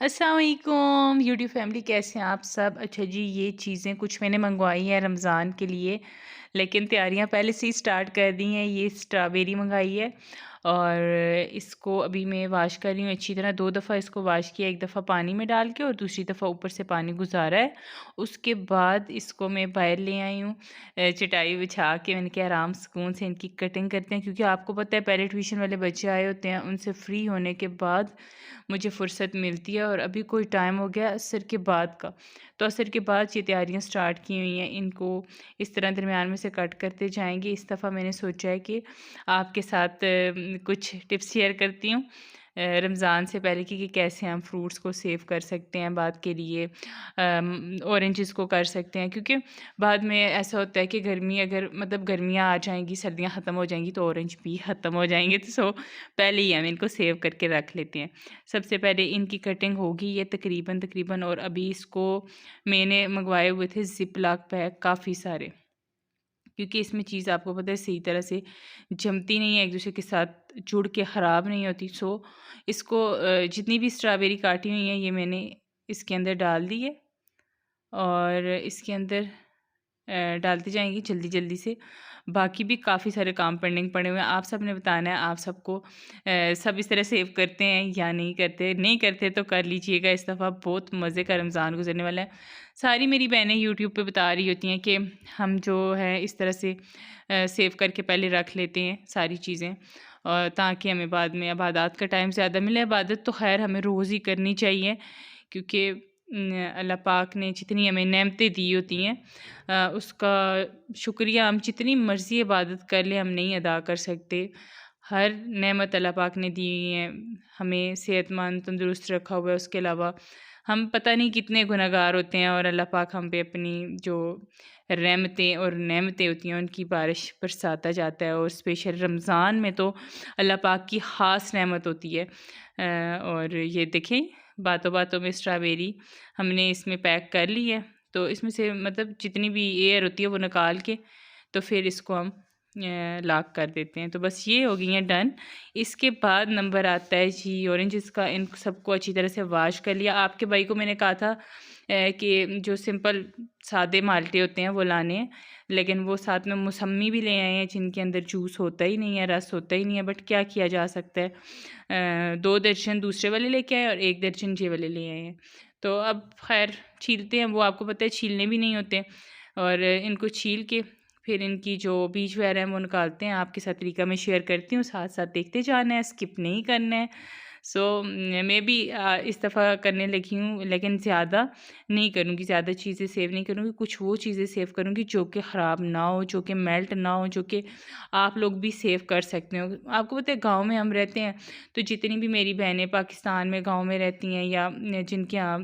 अस्सलाम वालेकुम YouTube family, कैसे हैं आप सब। अच्छा जी, ये चीज़ें कुछ मैंने मंगवाई हैं रमज़ान के लिए, लेकिन तैयारियां पहले से ही स्टार्ट कर दी हैं। ये स्ट्रॉबेरी मंगाई है और इसको अभी मैं वाश कर रही हूँ अच्छी तरह। 2 दफ़ा इसको वाश किया, एक दफ़ा पानी में डाल के और दूसरी दफ़ा ऊपर से पानी गुजारा है। उसके बाद इसको मैं बाहर ले आई हूँ, चटाई बिछा के। मैंने कहा आराम सुकून से इनकी कटिंग करते हैं, क्योंकि आपको पता है पहले ट्यूशन वाले बच्चे आए होते हैं, उनसे फ्री होने के बाद मुझे फ़ुर्सत मिलती है। और अभी कोई टाइम हो गया असर के बाद का, तो असर के बाद ये तैयारियां स्टार्ट की हुई हैं। इनको इस तरह दरमियान में से कट करते जाएंगे। इस दफ़ा मैंने सोचा है कि आपके साथ कुछ टिप्स शेयर करती हूँ रमज़ान से पहले कि कैसे हम फ्रूट्स को सेव कर सकते हैं बाद के लिए। ऑरेंजेस को कर सकते हैं, क्योंकि बाद में ऐसा होता है कि गर्मी, अगर मतलब गर्मियाँ आ जाएंगी, सर्दियाँ ख़त्म हो जाएंगी तो ऑरेंज भी ख़त्म हो जाएंगे। तो सो पहले ही हम इनको सेव करके रख लेते हैं। सबसे पहले इनकी कटिंग होगी ये तकरीबन तकरीबन। और अभी इसको मैंने मंगवाए हुए थे ज़िप लॉक पैक काफ़ी सारे, क्योंकि इसमें चीज़ आपको पता है सही तरह से जमती नहीं है, एक दूसरे के साथ जुड़ के ख़राब नहीं होती। सो इसको जितनी भी स्ट्रॉबेरी काटी हुई है ये मैंने इसके अंदर डाल दी है और इसके अंदर डालते जाएंगी जल्दी जल्दी से। बाकी भी काफ़ी सारे काम पेंडिंग पड़े हुए हैं। आप सब ने बताना है आप सबको सब इस तरह सेव करते हैं या नहीं करते। नहीं करते तो कर लीजिएगा, इस दफ़ा बहुत मज़े का रमज़ान गुजरने वाला है। सारी मेरी बहनें यूट्यूब पे बता रही होती हैं कि हम जो है इस तरह से सेव करके पहले रख लेते हैं सारी चीज़ें, और ताकि हमें बाद में इबादत का टाइम ज़्यादा मिले। इबादत तो खैर हमें रोज़ ही करनी चाहिए, क्योंकि अल्लाह पाक ने जितनी हमें नेमतें दी होती हैं उसका शुक्रिया हम जितनी मर्ज़ी इबादत कर लें हम नहीं अदा कर सकते। हर नेमत अल्लाह पाक ने दी हुई है, हमें सेहतमंद तंदुरुस्त रखा हुआ है। उसके अलावा हम पता नहीं कितने गुनहगार होते हैं, और अल्लाह पाक हम पे अपनी जो रहमतें और नेमतें होती हैं उनकी बारिश बरसाता जाता है। और स्पेशल रमज़ान में तो अल्लाह पाक की ख़ास नेमत होती है। और ये देखें, बातों बातों में स्ट्रॉबेरी हमने इसमें पैक कर ली है। तो इसमें से मतलब जितनी भी एयर होती है वो निकाल के तो फिर इसको हम लॉक कर देते हैं। तो बस ये हो गई हैं डन। इसके बाद नंबर आता है जी ऑरेंजेस का। इन सबको अच्छी तरह से वॉश कर लिया। आपके भाई को मैंने कहा था कि जो सिंपल सादे माल्टे होते हैं वो लाने हैं, लेकिन वो साथ में मौसम्मी भी ले आए हैं जिनके अंदर जूस होता ही नहीं है, रस होता ही नहीं है। बट क्या किया जा सकता है, 2 दर्जन दूसरे वाले लेके आए और 1 दर्जन ये वाले ले आए हैं। तो अब खैर छीलते हैं, वो आपको पता है छीलने भी नहीं होते। और इनको छील के फिर इनकी जो बीज वगैरह हैं वो निकालते हैं। आपके साथ तरीका मैं शेयर करती हूँ, साथ साथ देखते जाना है, स्किप नहीं करना है। सो मैं भी इस दफ़ा करने लगी हूँ, लेकिन ज़्यादा नहीं करूँगी, ज़्यादा चीज़ें सेव नहीं करूँगी। कुछ वो चीज़ें सेव करूँगी जो कि ख़राब ना हो, जो कि मेल्ट ना हो, जो कि आप लोग भी सेव कर सकते हो। आपको पता है गाँव में हम रहते हैं, तो जितनी भी मेरी बहनें पाकिस्तान में गाँव में रहती हैं या जिनके यहाँ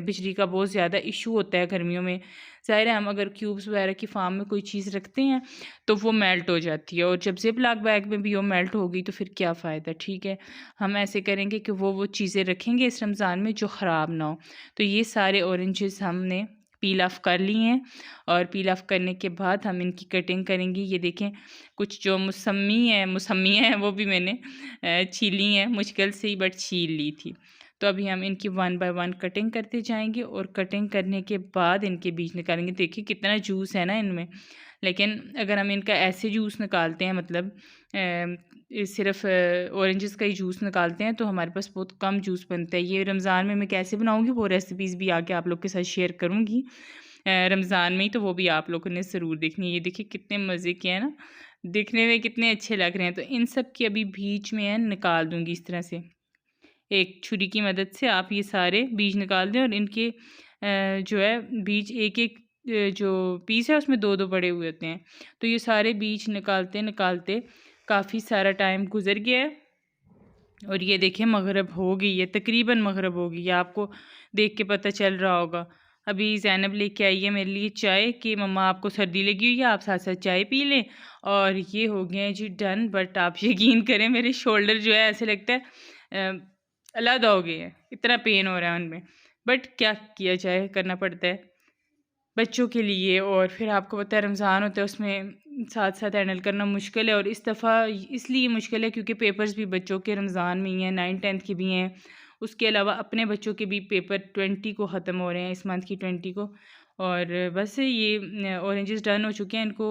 बिजली का बहुत ज़्यादा इशू होता है गर्मियों में, ज़ाहिर है हम अगर क्यूब्स वगैरह की फार्म में कोई चीज़ रखते हैं तो वो मेल्ट हो जाती है। और जब ज़िप लॉक बैग में भी वो मेल्ट होगी तो फिर क्या फ़ायदा। ठीक है, हम ऐसे करेंगे कि वो चीज़ें रखेंगे इस रमज़ान में जो ख़राब ना हो। तो ये सारे ऑरेंजेस हमने पील ऑफ कर लिए हैं, और पील ऑफ करने के बाद हम इनकी कटिंग करेंगे। ये देखें, कुछ जो मौसम्मी हैं वो भी मैंने छीली हैं, मुश्किल से ही बट छील ली थी। तो अभी हम इनकी 1 बाय 1 कटिंग करते जाएंगे, और कटिंग करने के बाद इनके बीज निकालेंगे। देखिए कितना जूस है ना इनमें, लेकिन अगर हम इनका ऐसे जूस निकालते हैं, मतलब सिर्फ ऑरेंजेस का ही जूस निकालते हैं, तो हमारे पास बहुत कम जूस बनता है। ये रमज़ान में मैं कैसे बनाऊंगी वो रेसिपीज़ भी आगे आप लोग के साथ शेयर करूंगी रमज़ान में ही, तो वो भी आप लोगों ने ज़रूर देखनी है। ये देखिए कितने मज़े के हैं ना, दिखने में कितने अच्छे लग रहे हैं। तो इन सब की अभी बीज में है निकाल दूंगी इस तरह से। एक छुरी की मदद से आप ये सारे बीज निकाल दें, और इनके जो है बीज एक एक जो पीस है उसमें दो दो पड़े हुए होते हैं। तो ये सारे बीज निकालते निकालते काफ़ी सारा टाइम गुजर गया है। और ये देखिए मगरिब हो गई है, तकरीबन मगरिब हो गई है, आपको देख के पता चल रहा होगा। अभी ज़ैनब लेके आई है मेरे लिए चाय कि मम्मा आपको सर्दी लगी हुई है, आप साथ साथ चाय पी लें। और ये हो गया है जी डन। बट आप यकीन करें मेरे शोल्डर जो है ऐसे लगता है अलग हो गए हैं, इतना पेन हो रहा है उनमें। बट क्या किया जाए, करना पड़ता है बच्चों के लिए। और फिर आपको पता है रमज़ान होता है, उसमें साथ साथ हैंडल करना मुश्किल है। और इस दफ़ा इसलिए मुश्किल है क्योंकि पेपर्स भी बच्चों के रमज़ान में ही हैं, 9th 10th के भी हैं, उसके अलावा अपने बच्चों के भी पेपर 20 को ख़त्म हो रहे हैं, इस मंथ की 20 को। और बस ये ऑरेंजेस डन हो चुके हैं। इनको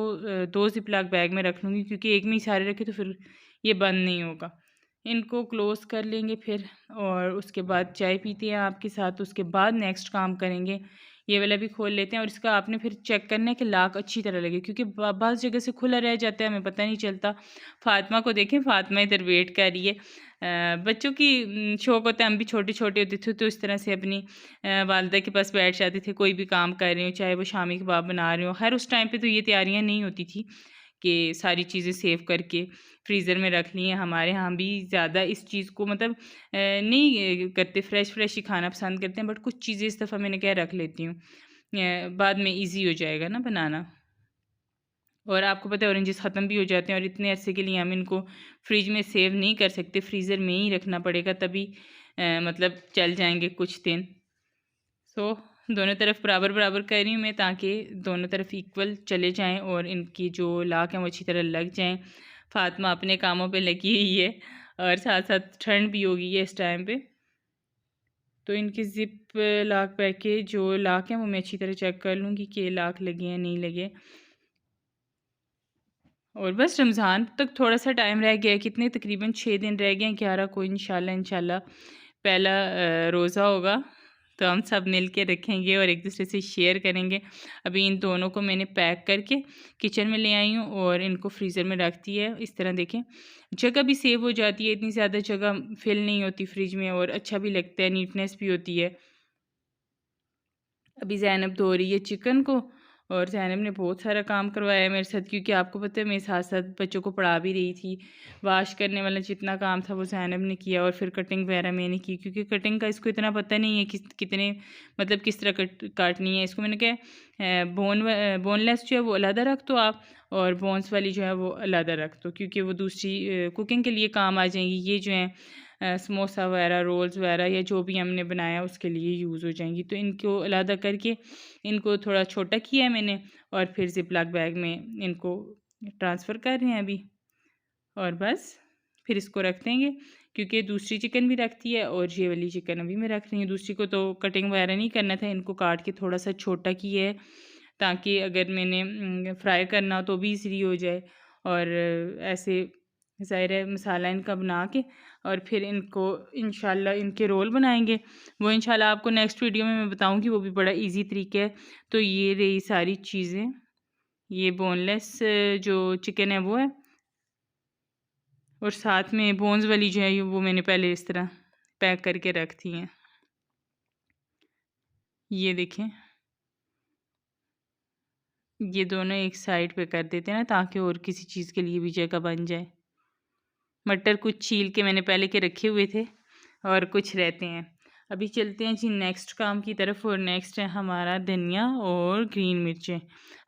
2 ज़िप-लॉक बैग में रख लूँगी, क्योंकि एक में ही सारे रखे तो फिर ये बंद नहीं होगा। इनको क्लोज़ कर लेंगे फिर, और उसके बाद चाय पीते हैं आपके साथ। उसके बाद नेक्स्ट काम करेंगे, ये वाला भी खोल लेते हैं। और इसका आपने फिर चेक करना है कि लॉक अच्छी तरह लगे, क्योंकि बाज़ जगह से खुला रह जाता है, हमें पता नहीं चलता। फ़ातिमा को देखें, फ़ातिमा इधर वेट कर रही है। बच्चों की शौक होता है, हम भी छोटे-छोटे होते थे तो इस तरह से अपनी वालिदा के पास बैठ जाते थे, कोई भी काम कर रहे हो, चाहे वो शामी कबाब बना रहे हो। खैर उस टाइम पे तो ये तैयारियाँ नहीं होती थी कि सारी चीज़ें सेव करके फ्रीज़र में रख ली हैं। हमारे यहाँ भी ज़्यादा इस चीज़ को मतलब नहीं करते, फ़्रेश ही खाना पसंद करते हैं। बट कुछ चीज़ें इस दफ़ा मैंने क्या रख लेती हूँ, बाद में ईज़ी हो जाएगा ना बनाना। और आपको पता है ऑरेंजेस ख़त्म भी हो जाते हैं, और इतने अरसे के लिए हम इनको फ्रिज में सेव नहीं कर सकते, फ्रीज़र में ही रखना पड़ेगा, तभी मतलब चल जाएंगे कुछ दिन। सो दोनों तरफ बराबर बराबर कर रही हूँ मैं, ताकि दोनों तरफ इक्वल चले जाएं और इनकी जो लाख हैं वो अच्छी तरह लग जाएं। फ़ातिमा अपने कामों पे लगी हुई है, और साथ साथ ठंड भी होगी है इस टाइम पे। तो इनकी ज़िप लाख पैक के जो लाख हैं वो मैं अच्छी तरह चेक कर लूँगी कि लाख लगे हैं नहीं लगे। और बस रमज़ान तक थोड़ा-सा टाइम रह गया है, कितने तकरीबन 6 दिन रह गए हैं, 11 को इंशाल्लाह पहला रोज़ा होगा, तो हम सब मिल के रखेंगे और एक दूसरे से शेयर करेंगे। अभी इन दोनों को मैंने पैक करके किचन में ले आई हूँ और इनको फ्रीज़र में रख दिया है। इस तरह देखें, जगह भी सेव हो जाती है, इतनी ज़्यादा जगह फ़िल नहीं होती फ्रिज में, और अच्छा भी लगता है, नीटनेस भी होती है। अभी ज़ैनब धो रही है चिकन को, और ज़ैनब ने बहुत सारा काम करवाया है मेरे साथ, क्योंकि आपको पता है मैं साथ साथ बच्चों को पढ़ा भी रही थी। वाश करने वाला जितना काम था वो ज़ैनब ने किया, और फिर कटिंग वगैरह मैंने की, क्योंकि कटिंग का इसको इतना पता नहीं है कितने मतलब किस तरह काटनी है। इसको मैंने कहा बोनलेस जो है वो अलहदा रख दो आप, और बोन्स वाली जो है वो अलहदा रख दो, क्योंकि वो दूसरी कुकिंग के लिए काम आ जाएंगी। ये जो है समोसा वगैरह, रोल्स वगैरह, या जो भी हमने बनाया उसके लिए यूज़ हो जाएंगी। तो इनको अलहदा करके इनको थोड़ा छोटा किया है मैंने, और फिर ज़िप-लॉक बैग में इनको ट्रांसफ़र कर रहे हैं अभी। और बस फिर इसको रख देंगे, क्योंकि दूसरी चिकन भी रखती है, और ये वाली चिकन अभी मैं रख रही हूँ। दूसरी को तो कटिंग वगैरह नहीं करना था, इनको काट के थोड़ा सा छोटा किया है, ताकि अगर मैंने फ्राई करना हो तो भी ईज़िली हो जाए। और ऐसे ज़ाहिर है मसाला इनका बना के, और फिर इनको इंशाल्लाह इनके रोल बनाएंगे। वो इंशाल्लाह आपको नेक्स्ट वीडियो में मैं बताऊंगी, वो भी बड़ा इजी तरीका है। तो ये रही सारी चीज़ें, ये बोनलेस जो चिकन है वो है, और साथ में बोन्स वाली जो है वो मैंने पहले इस तरह पैक करके रख दी हैं। ये देखें, ये दोनों एक साइड पे कर देते हैं ना, ताकि और किसी चीज़ के लिए भी जगह बन जाए। मटर कुछ छील के मैंने पहले के रखे हुए थे, और कुछ रहते हैं। अभी चलते हैं जी नेक्स्ट काम की तरफ, और नेक्स्ट है हमारा धनिया और ग्रीन मिर्चें,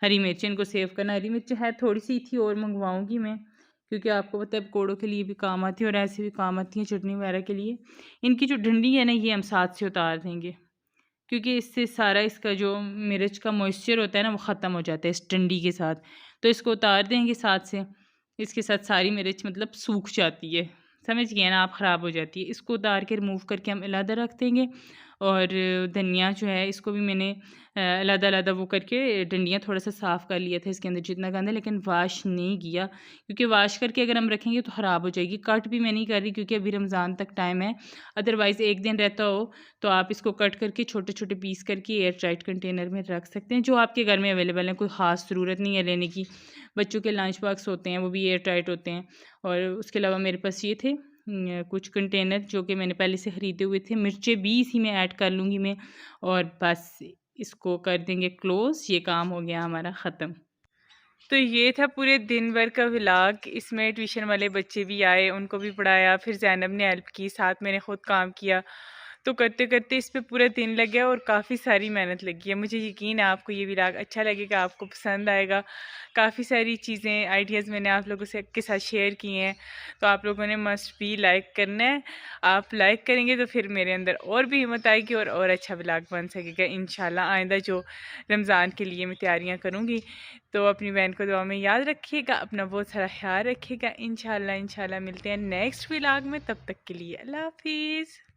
हरी मिर्चें। इनको सेव करना, हरी मिर्च है थोड़ी सी थी और मंगवाऊंगी मैं, क्योंकि आपको पता है पकौड़ों के लिए भी काम आती है, और ऐसे भी काम आती है चटनी वगैरह के लिए। इनकी जो डंडी है ना, ये हम साथ से उतार देंगे, क्योंकि इससे सारा इसका जो मिर्च का मॉइस्चर होता है ना वो ख़त्म हो जाता है इस डंडी के साथ। तो इसको उतार देंगे साथ से, इसके साथ सारी मिर्च मतलब सूख जाती है, समझ गए ना आप, ख़राब हो जाती है। इसको उतार के रिमूव करके हम अलहदा रख देंगे। और धनिया जो है इसको भी मैंने अलहदा अलहदा वो करके डंडियाँ थोड़ा सा साफ़ कर लिया था इसके अंदर जितना गंद है, लेकिन वाश नहीं किया, क्योंकि वाश करके अगर हम रखेंगे तो ख़राब हो जाएगी। कट भी मैं नहीं कर रही, क्योंकि अभी रमज़ान तक टाइम है। अदरवाइज़ एक दिन रहता हो तो आप इसको कट करके छोटे छोटे पीस करके एयर टाइट कंटेनर में रख सकते हैं, जो आपके घर में अवेलेबल है। कोई ख़ास ज़रूरत नहीं है लेने की। बच्चों के लंच बॉक्स होते हैं वो भी एयर टाइट होते हैं। और उसके अलावा मेरे पास ये थे कुछ कंटेनर जो कि मैंने पहले से ख़रीदे हुए थे। मिर्चें भी इसी में ऐड कर लूँगी मैं, और बस इसको कर देंगे क्लोज़। ये काम हो गया हमारा ख़त्म। तो ये था पूरे दिन भर का व्लॉग। इसमें ट्यूशन वाले बच्चे भी आए, उनको भी पढ़ाया, फिर ज़ैनब ने हेल्प की, साथ मैंने ख़ुद काम किया। तो करते करते इस पे पूरा दिन लग गया, और काफ़ी सारी मेहनत लगी है। मुझे यकीन है आपको ये व्लॉग अच्छा लगेगा, आपको पसंद आएगा। काफ़ी सारी चीज़ें, आइडियाज़ मैंने आप लोगों से के साथ शेयर किए हैं, तो आप लोगों ने मस्ट भी लाइक करना है। आप लाइक करेंगे तो फिर मेरे अंदर और भी हिम्मत आएगी, और अच्छा व्लॉग बन सकेगा इंशाल्लाह। आइंदा जो रमज़ान के लिए मैं तैयारियाँ करूँगी, तो अपनी बहन को दुआ में याद रखिएगा, अपना बहुत सारा ख्याल रखिएगा। इंशाल्लाह मिलते हैं नेक्स्ट व्लॉग में, तब तक के लिए अल्लाह हाफिज़।